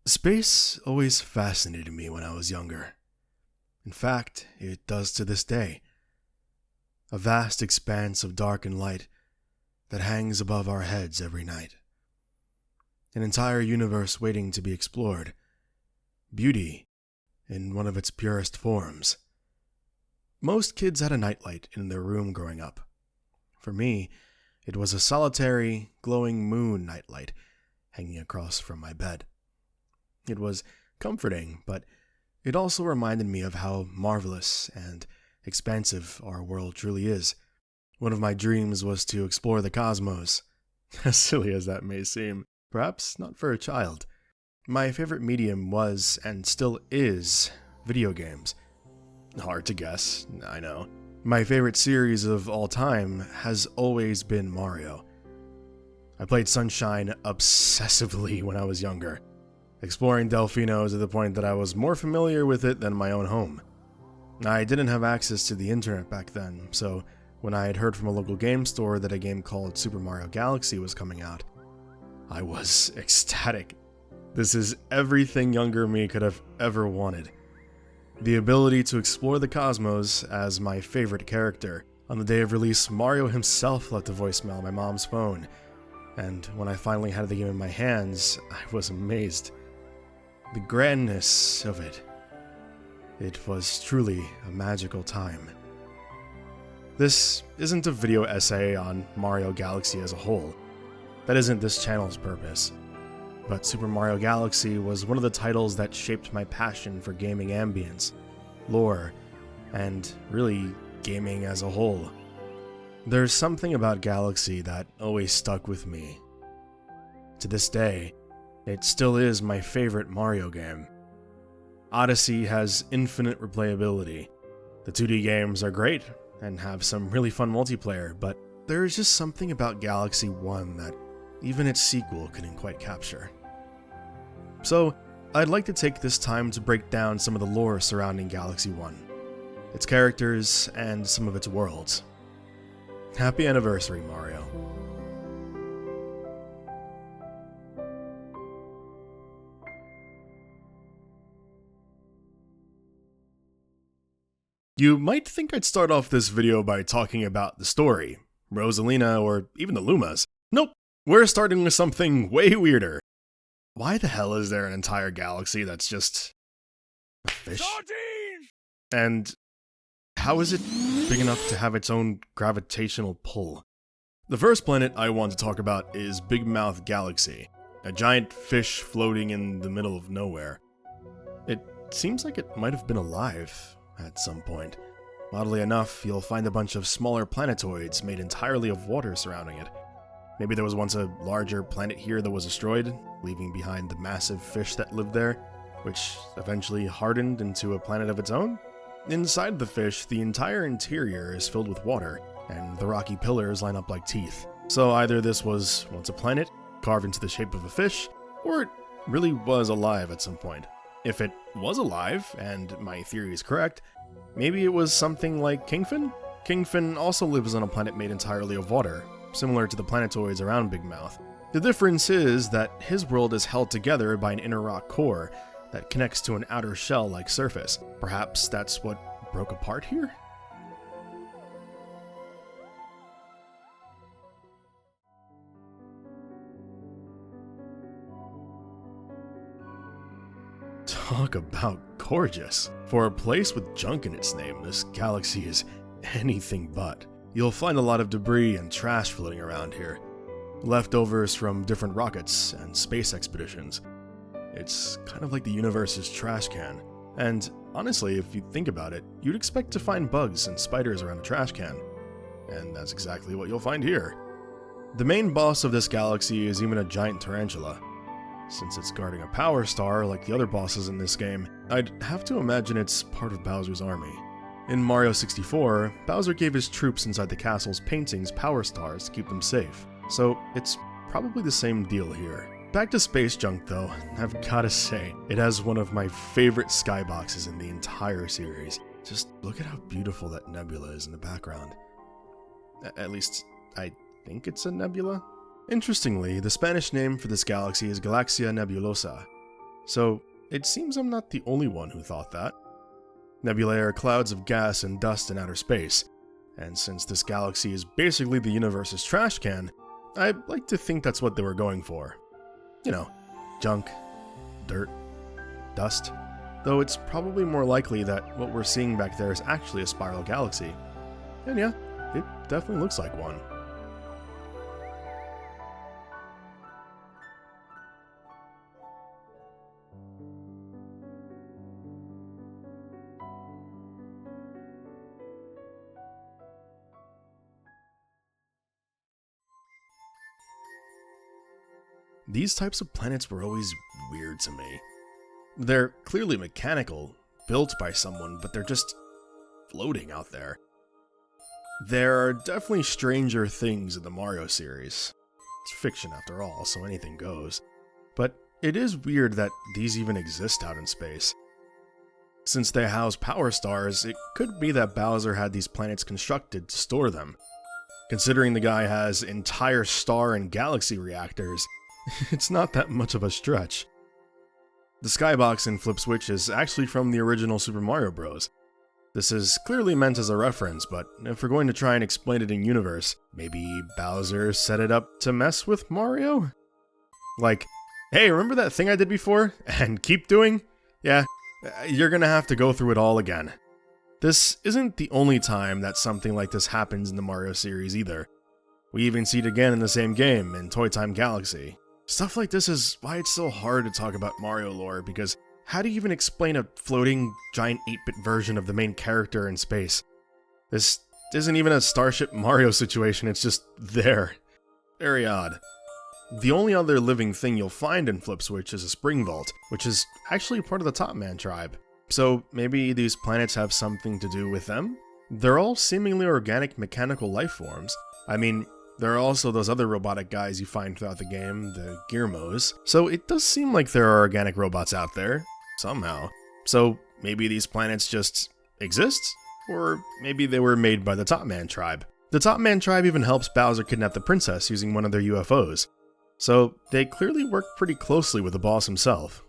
Space always fascinated me when I was younger. In fact, it does to this day. A vast expanse of dark and light that hangs above our heads every night. An entire universe waiting to be explored. Beauty in one of its purest forms. Most kids had a nightlight in their room growing up. For me, it was a solitary, glowing moon nightlight hanging across from my bed. It was comforting, but it also reminded me of how marvelous and expansive our world truly is. One of my dreams was to explore the cosmos. As silly as that may seem, perhaps not for a child. My favorite medium was, and still is, video games. Hard to guess, I know. My favorite series of all time has always been Mario. I played Sunshine obsessively when I was younger, exploring Delfino to the point that I was more familiar with it than my own home. I didn't have access to the internet back then, so when I had heard from a local game store that a game called Super Mario Galaxy was coming out, I was ecstatic. This is everything younger me could have ever wanted. The ability to explore the cosmos as my favorite character. On the day of release, Mario himself left a voicemail on my mom's phone, and when I finally had the game in my hands, I was amazed. The grandness of it. It was truly a magical time. This isn't a video essay on Mario Galaxy as a whole. That isn't this channel's purpose. But Super Mario Galaxy was one of the titles that shaped my passion for gaming ambience, lore, and really gaming as a whole. There's something about Galaxy that always stuck with me. To this day, it still is my favorite Mario game. Odyssey has infinite replayability. The 2D games are great and have some really fun multiplayer, but there is just something about Galaxy 1 that even its sequel couldn't quite capture. So, I'd like to take this time to break down some of the lore surrounding Galaxy 1, its characters, and some of its worlds. Happy anniversary, Mario. You might think I'd start off this video by talking about the story, Rosalina, or even the Lumas. Nope, we're starting with something way weirder. Why the hell is there an entire galaxy that's just a fish? Sardines! And how is it big enough to have its own gravitational pull? The first planet I want to talk about is Big Mouth Galaxy, a giant fish floating in the middle of nowhere. It seems like it might have been alive at some point. Oddly enough, you'll find a bunch of smaller planetoids made entirely of water surrounding it. Maybe there was once a larger planet here that was destroyed, leaving behind the massive fish that lived there, which eventually hardened into a planet of its own? Inside the fish, the entire interior is filled with water, and the rocky pillars line up like teeth. So either this was once a planet, carved into the shape of a fish, or it really was alive at some point. If it was alive, and my theory is correct, maybe it was something like Kingfin? Kingfin also lives on a planet made entirely of water, similar to the planetoids around Big Mouth. The difference is that his world is held together by an inner rock core that connects to an outer shell-like surface. Perhaps that's what broke apart here? Talk about gorgeous. For a place with junk in its name, this galaxy is anything but. You'll find a lot of debris and trash floating around here. Leftovers from different rockets and space expeditions. It's kind of like the universe's trash can. And honestly, if you think about it, you'd expect to find bugs and spiders around a trash can. And that's exactly what you'll find here. The main boss of this galaxy is even a giant tarantula. Since it's guarding a power star like the other bosses in this game, I'd have to imagine it's part of Bowser's army. In Mario 64, Bowser gave his troops inside the castle's paintings power stars to keep them safe, so it's probably the same deal here. Back to space junk though, I've gotta say, it has one of my favorite skyboxes in the entire series. Just look at how beautiful that nebula is in the background. At least, I think it's a nebula? Interestingly, the Spanish name for this galaxy is Galaxia Nebulosa. So it seems I'm not the only one who thought that. Nebulae are clouds of gas and dust in outer space, and since this galaxy is basically the universe's trash can, I'd like to think that's what they were going for. You know, junk, dirt, dust. Though it's probably more likely that what we're seeing back there is actually a spiral galaxy. And yeah, it definitely looks like one. These types of planets were always weird to me. They're clearly mechanical, built by someone, but they're just floating out there. There are definitely stranger things in the Mario series. It's fiction after all, so anything goes. But it is weird that these even exist out in space. Since they house power stars, it could be that Bowser had these planets constructed to store them. Considering the guy has entire star and galaxy reactors, it's not that much of a stretch. The skybox in Flip Switch is actually from the original Super Mario Bros. This is clearly meant as a reference, but if we're going to try and explain it in universe, maybe Bowser set it up to mess with Mario? Like, hey, remember that thing I did before? And keep doing? Yeah, you're gonna have to go through it all again. This isn't the only time that something like this happens in the Mario series either. We even see it again in the same game, in Toy Time Galaxy. Stuff like this is why it's so hard to talk about Mario lore, because how do you even explain a floating, giant 8-bit version of the main character in space? This isn't even a Starship Mario situation, it's just there. Very odd. The only other living thing you'll find in Flip Switch is a spring vault, which is actually part of the Top Man tribe. So maybe these planets have something to do with them? They're all seemingly organic mechanical life forms. I mean, there are also those other robotic guys you find throughout the game, the Gearmos, so it does seem like there are organic robots out there, somehow. So maybe these planets just exist? Or maybe they were made by the Top Man tribe. The Top Man tribe even helps Bowser kidnap the princess using one of their UFOs. So they clearly work pretty closely with the boss himself.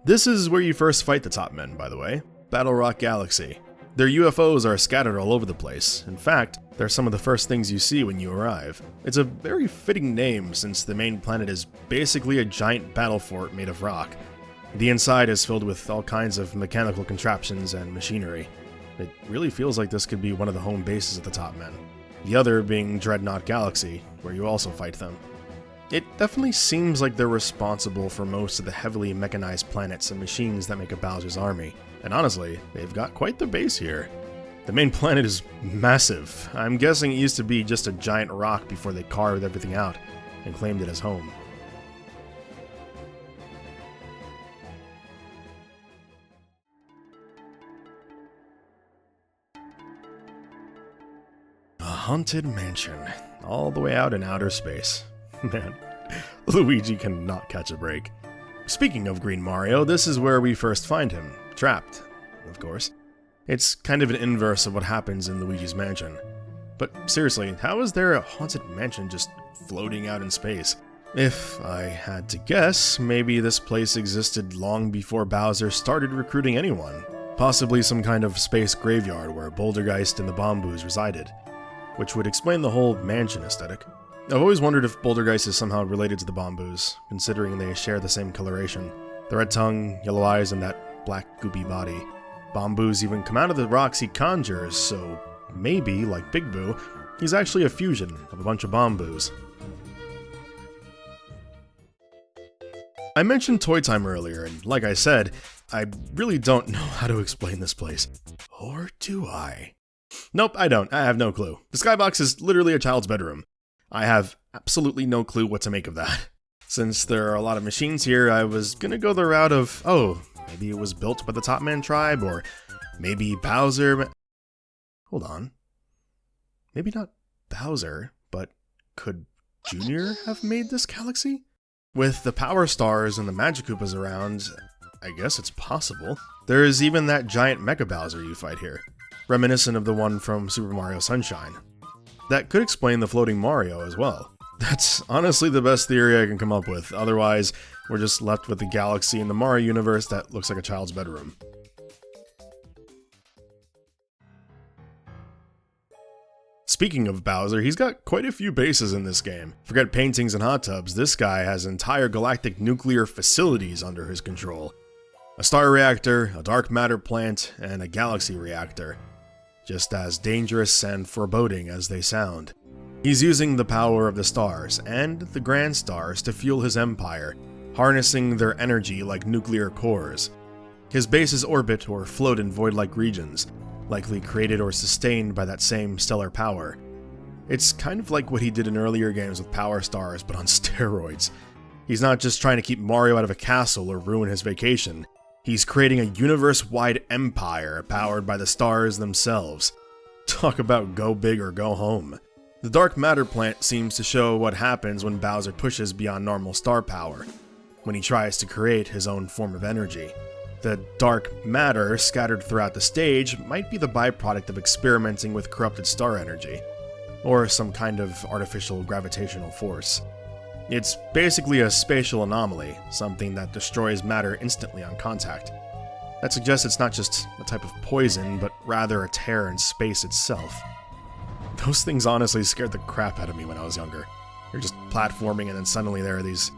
This is where you first fight the Top Men, by the way, Battle Rock Galaxy. Their UFOs are scattered all over the place. In fact, they're some of the first things you see when you arrive. It's a very fitting name since the main planet is basically a giant battle fort made of rock. The inside is filled with all kinds of mechanical contraptions and machinery. It really feels like this could be one of the home bases of the Top Men. The other being Dreadnought Galaxy, where you also fight them. It definitely seems like they're responsible for most of the heavily mechanized planets and machines that make up Bowser's army. And honestly, they've got quite the base here. The main planet is massive. I'm guessing it used to be just a giant rock before they carved everything out and claimed it as home. A haunted mansion, all the way out in outer space. Man, Luigi cannot catch a break. Speaking of Green Mario, this is where we first find him. Trapped, of course. It's kind of an inverse of what happens in Luigi's Mansion. But seriously, how is there a haunted mansion just floating out in space? If I had to guess, maybe this place existed long before Bowser started recruiting anyone. Possibly some kind of space graveyard where Bouldergeist and the Bomboos resided, which would explain the whole mansion aesthetic. I've always wondered if Bouldergeist is somehow related to the Bomboos, considering they share the same coloration. The red tongue, yellow eyes, and that black goopy body. Bomboos even come out of the rocks he conjures, so maybe, like Big Boo, he's actually a fusion of a bunch of Bomboos. I mentioned Toy Time earlier, and like I said, I really don't know how to explain this place. Or do I? Nope, I don't. I have no clue. The skybox is literally a child's bedroom. I have absolutely no clue what to make of that. Since there are a lot of machines here, I was gonna go the route of, oh, maybe it was built by the Top Man tribe, or maybe Bowser. Hold on. Maybe not Bowser, but could Junior have made this galaxy? With the Power Stars and the Magic Koopas around, I guess it's possible. There is even that giant Mecha Bowser you fight here, reminiscent of the one from Super Mario Sunshine. That could explain the floating Mario as well. That's honestly the best theory I can come up with. Otherwise, we're just left with a galaxy in the Mario universe that looks like a child's bedroom. Speaking of Bowser, he's got quite a few bases in this game. Forget paintings and hot tubs, this guy has entire galactic nuclear facilities under his control. A star reactor, a dark matter plant, and a galaxy reactor. Just as dangerous and foreboding as they sound. He's using the power of the stars, and the grand stars to fuel his empire, harnessing their energy like nuclear cores. His bases orbit or float in void-like regions, likely created or sustained by that same stellar power. It's kind of like what he did in earlier games with Power Stars, but on steroids. He's not just trying to keep Mario out of a castle or ruin his vacation. He's creating a universe-wide empire powered by the stars themselves. Talk about go big or go home. The dark matter plant seems to show what happens when Bowser pushes beyond normal star power, when he tries to create his own form of energy. The dark matter scattered throughout the stage might be the byproduct of experimenting with corrupted star energy, or some kind of artificial gravitational force. It's basically a spatial anomaly, something that destroys matter instantly on contact. That suggests it's not just a type of poison, but rather a tear in space itself. Those things honestly scared the crap out of me when I was younger. You're just platforming and then suddenly there are these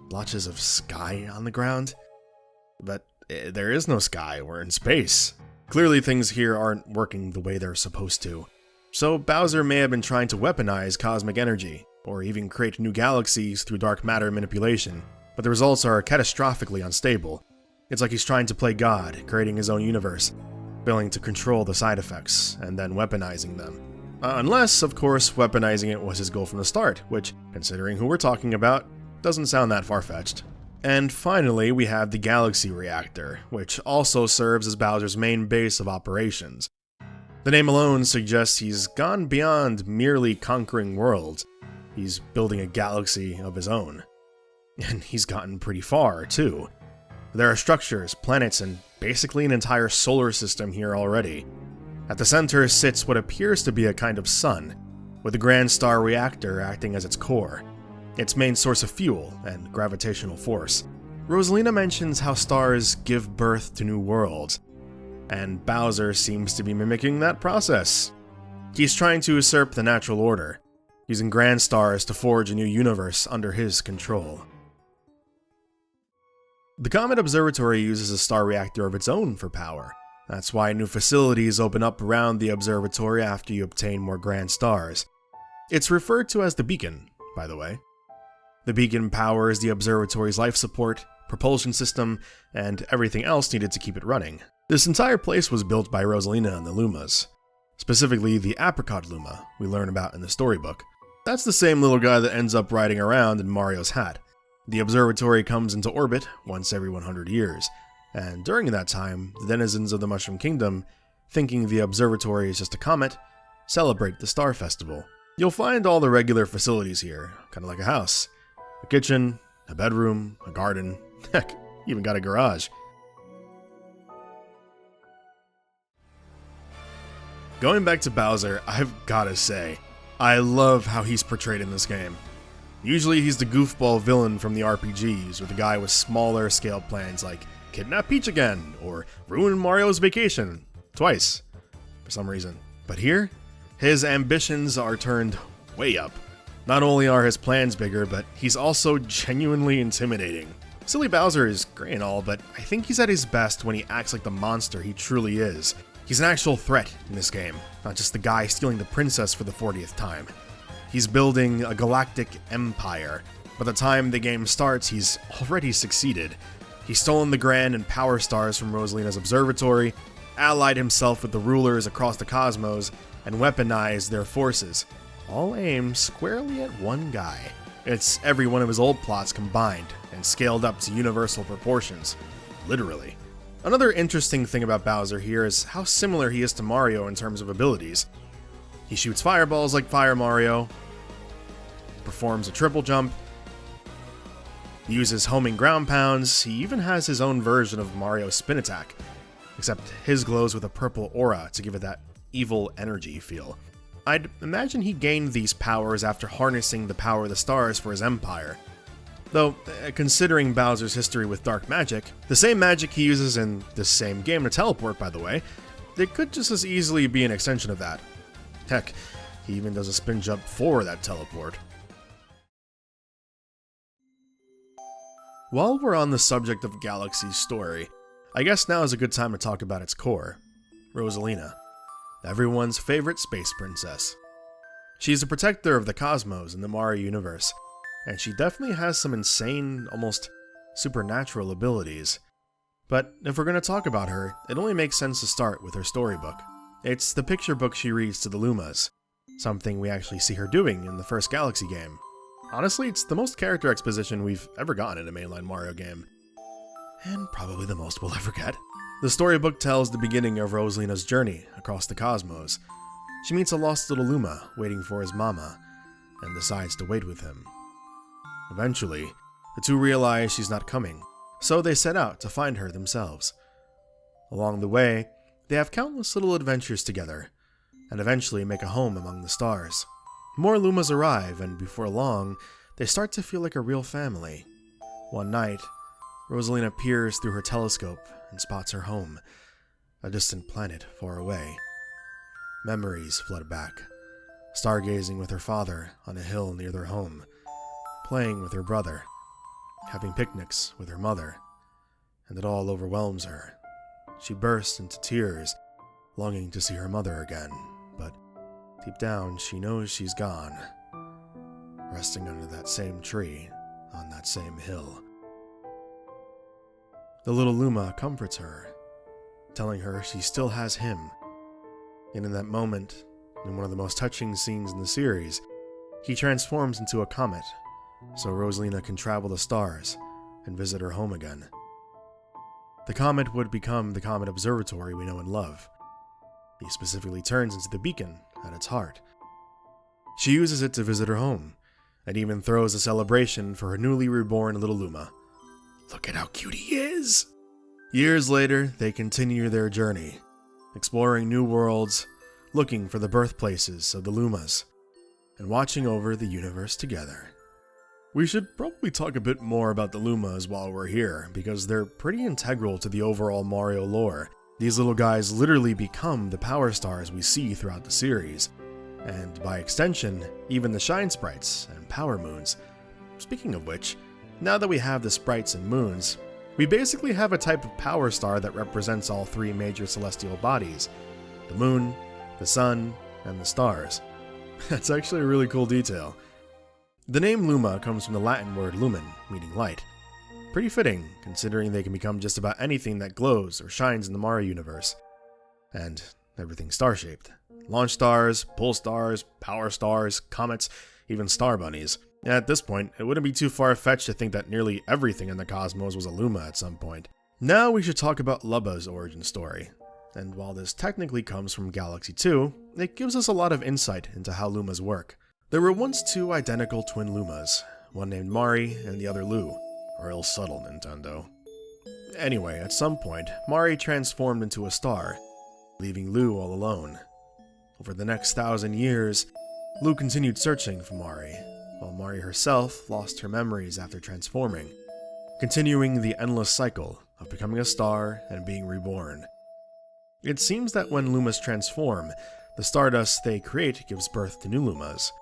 blotches of sky on the ground. But there is no sky, we're in space. Clearly things here aren't working the way they're supposed to. So Bowser may have been trying to weaponize cosmic energy, or even create new galaxies through dark matter manipulation, but the results are catastrophically unstable. It's like he's trying to play God, creating his own universe, failing to control the side effects, and then weaponizing them. Unless, of course, weaponizing it was his goal from the start, which, considering who we're talking about, doesn't sound that far-fetched. And finally, we have the Galaxy Reactor, which also serves as Bowser's main base of operations. The name alone suggests he's gone beyond merely conquering worlds. He's building a galaxy of his own. And he's gotten pretty far, too. There are structures, planets, and basically an entire solar system here already. At the center sits what appears to be a kind of sun, with the Grand Star Reactor acting as its core, its main source of fuel and gravitational force. Rosalina mentions how stars give birth to new worlds, and Bowser seems to be mimicking that process. He's trying to usurp the natural order, using grand stars to forge a new universe under his control. The Comet Observatory uses a star reactor of its own for power. That's why new facilities open up around the observatory after you obtain more grand stars. It's referred to as the Beacon, by the way. The beacon powers the observatory's life support, propulsion system, and everything else needed to keep it running. This entire place was built by Rosalina and the Lumas. Specifically, the Apricot Luma we learn about in the storybook. That's the same little guy that ends up riding around in Mario's hat. The observatory comes into orbit once every 100 years, and during that time, the denizens of the Mushroom Kingdom, thinking the observatory is just a comet, celebrate the Star Festival. You'll find all the regular facilities here, kind of like a house. A kitchen, a bedroom, a garden, heck, even got a garage. Going back to Bowser, I've gotta say, I love how he's portrayed in this game. Usually he's the goofball villain from the RPGs, or the guy with smaller scale plans like kidnap Peach again, or ruin Mario's vacation, twice, for some reason. But here, his ambitions are turned way up. Not only are his plans bigger, but he's also genuinely intimidating. Silly Bowser is great and all, but I think he's at his best when he acts like the monster he truly is. He's an actual threat in this game, not just the guy stealing the princess for the 40th time. He's building a galactic empire. By the time the game starts, he's already succeeded. He's stolen the Grand and Power Stars from Rosalina's observatory, allied himself with the rulers across the cosmos, and weaponized their forces, all aimed squarely at one guy. It's every one of his old plots combined and scaled up to universal proportions, literally. Another interesting thing about Bowser here is how similar he is to Mario in terms of abilities. He shoots fireballs like Fire Mario, performs a triple jump, uses homing ground pounds, he even has his own version of Mario's spin attack, except his glows with a purple aura to give it that evil energy feel. I'd imagine he gained these powers after harnessing the power of the stars for his empire. Though, considering Bowser's history with dark magic, the same magic he uses in this same game to teleport, by the way, it could just as easily be an extension of that. Heck, he even does a spin jump for that teleport. While we're on the subject of Galaxy's story, I guess now is a good time to talk about its core, Rosalina, everyone's favorite space princess. She's a protector of the cosmos in the Mario universe, and she definitely has some insane, almost supernatural abilities. But if we're going to talk about her, it only makes sense to start with her storybook. It's the picture book she reads to the Lumas, something we actually see her doing in the first Galaxy game. Honestly, it's the most character exposition we've ever gotten in a mainline Mario game. And probably the most we'll ever get. The storybook tells the beginning of Rosalina's journey across the cosmos. She meets a lost little Luma waiting for his mama, and decides to wait with him. Eventually, the two realize she's not coming, so they set out to find her themselves. Along the way, they have countless little adventures together, and eventually make a home among the stars. More Lumas arrive, and before long, they start to feel like a real family. One night, Rosalina peers through her telescope and spots her home, a distant planet far away. Memories flood back, stargazing with her father on a hill near their home, playing with her brother, having picnics with her mother, and it all overwhelms her. She bursts into tears, longing to see her mother again, but deep down she knows she's gone, resting under that same tree on that same hill. The little Luma comforts her, telling her she still has him. And in that moment, in one of the most touching scenes in the series, he transforms into a comet, so Rosalina can travel the stars and visit her home again. The comet would become the Comet Observatory we know and love. He specifically turns into the beacon at its heart. She uses it to visit her home, and even throws a celebration for her newly reborn little Luma. Look at how cute he is! Years later, they continue their journey, exploring new worlds, looking for the birthplaces of the Lumas, and watching over the universe together. We should probably talk a bit more about the Lumas while we're here, because they're pretty integral to the overall Mario lore. These little guys literally become the power stars we see throughout the series, and by extension, even the Shine Sprites and Power Moons. Speaking of which, now that we have the sprites and moons, we basically have a type of power star that represents all three major celestial bodies: the moon, the sun, and the stars. That's actually a really cool detail. The name Luma comes from the Latin word lumen, meaning light. Pretty fitting, considering they can become just about anything that glows or shines in the Mario universe. And everything star-shaped. Launch stars, pull stars, power stars, comets, even star bunnies. At this point, it wouldn't be too far-fetched to think that nearly everything in the cosmos was a Luma at some point. Now we should talk about Lubba's origin story. And while this technically comes from Galaxy 2, it gives us a lot of insight into how Lumas work. There were once two identical twin Lumas, one named Mari and the other Lu. Real subtle, Nintendo. Anyway, at some point, Mari transformed into a star, leaving Lu all alone. Over the next 1,000 years, Lu continued searching for Mari, while Mari herself lost her memories after transforming, continuing the endless cycle of becoming a star and being reborn. It seems that when Lumas transform, the stardust they create gives birth to new Lumas.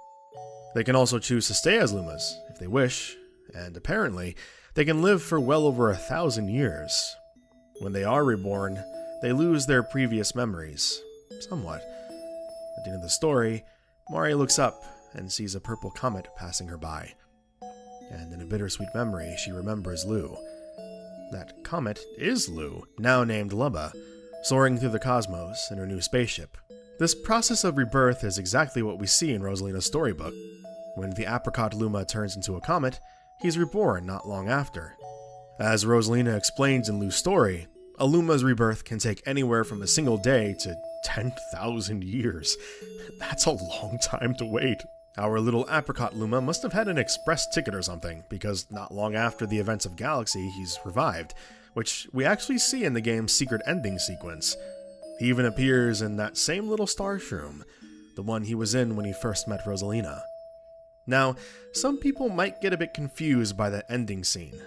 They can also choose to stay as Lumas if they wish, and apparently, they can live for well over 1,000 years. When they are reborn, they lose their previous memories, somewhat. At the end of the story, Mari looks up and sees a purple comet passing her by. And in a bittersweet memory, she remembers Lu. That comet is Lu, now named Lubba, soaring through the cosmos in her new spaceship. This process of rebirth is exactly what we see in Rosalina's storybook. When the apricot Luma turns into a comet, he's reborn not long after. As Rosalina explains in Lu's story, a Luma's rebirth can take anywhere from a single day to 10,000 years. That's a long time to wait. Our little apricot Luma must have had an express ticket or something, because not long after the events of Galaxy, he's revived, which we actually see in the game's secret ending sequence. He even appears in that same little star shroom. the one he was in when he first met Rosalina. Now, some people might get a bit confused by that ending scene.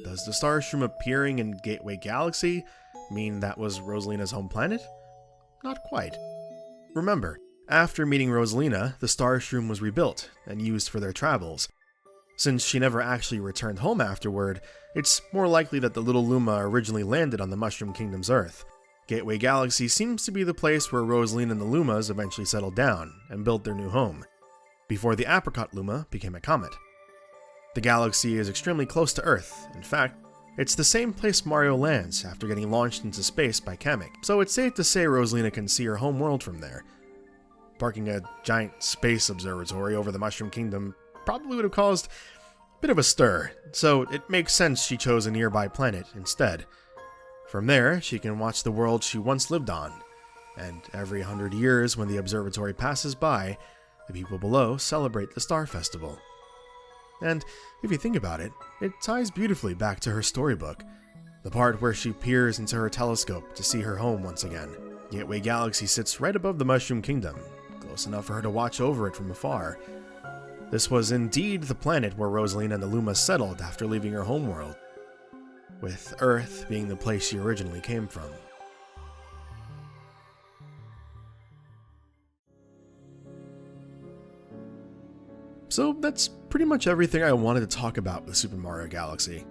Does the Starshroom appearing in Gateway Galaxy mean that was Rosalina's home planet? Not quite. Remember, after meeting Rosalina, the Starshroom was rebuilt and used for their travels. Since she never actually returned home afterward, it's more likely that the little Luma originally landed on the Mushroom Kingdom's Earth. Gateway Galaxy seems to be the place where Rosalina and the Lumas eventually settled down and built their new home, before the Apricot Luma became a comet. The galaxy is extremely close to Earth. In fact, it's the same place Mario lands after getting launched into space by Kamek, so it's safe to say Rosalina can see her home world from there. Parking a giant space observatory over the Mushroom Kingdom probably would have caused a bit of a stir, so it makes sense she chose a nearby planet instead. From there, she can watch the world she once lived on, and every 100 years when the observatory passes by, the people below celebrate the Star Festival. And if you think about it, it ties beautifully back to her storybook, the part where she peers into her telescope to see her home once again. Gateway Galaxy sits right above the Mushroom Kingdom, close enough for her to watch over it from afar. This was indeed the planet where Rosalina and the Luma settled after leaving her homeworld, with Earth being the place she originally came from. So that's pretty much everything I wanted to talk about with Super Mario Galaxy.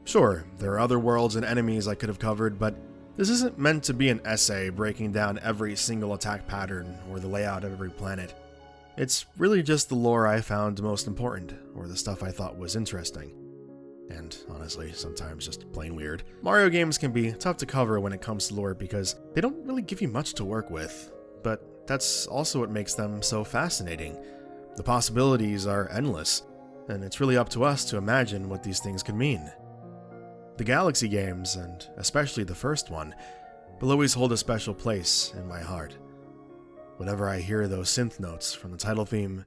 Sure, there are other worlds and enemies I could have covered, but this isn't meant to be an essay breaking down every single attack pattern or the layout of every planet. It's really just the lore I found most important, or the stuff I thought was interesting. And honestly, sometimes just plain weird. Mario games can be tough to cover when it comes to lore because they don't really give you much to work with, but that's also what makes them so fascinating. The possibilities are endless, and it's really up to us to imagine what these things could mean. The Galaxy games, and especially the first one, will always hold a special place in my heart. Whenever I hear those synth notes from the title theme,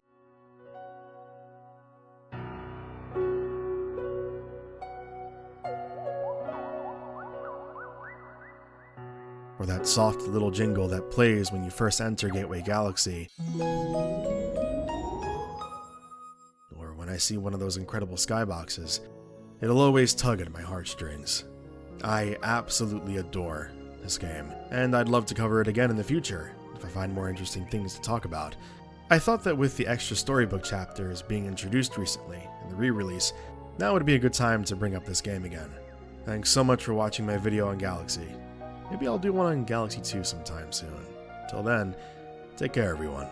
or that soft little jingle that plays when you first enter Gateway Galaxy, or when I see one of those incredible skyboxes, it'll always tug at my heartstrings. I absolutely adore this game, and I'd love to cover it again in the future if I find more interesting things to talk about. I thought that with the extra storybook chapters being introduced recently in the re-release, now would be a good time to bring up this game again. Thanks so much for watching my video on Galaxy. Maybe I'll do one on Galaxy 2 sometime soon. Till then, take care everyone.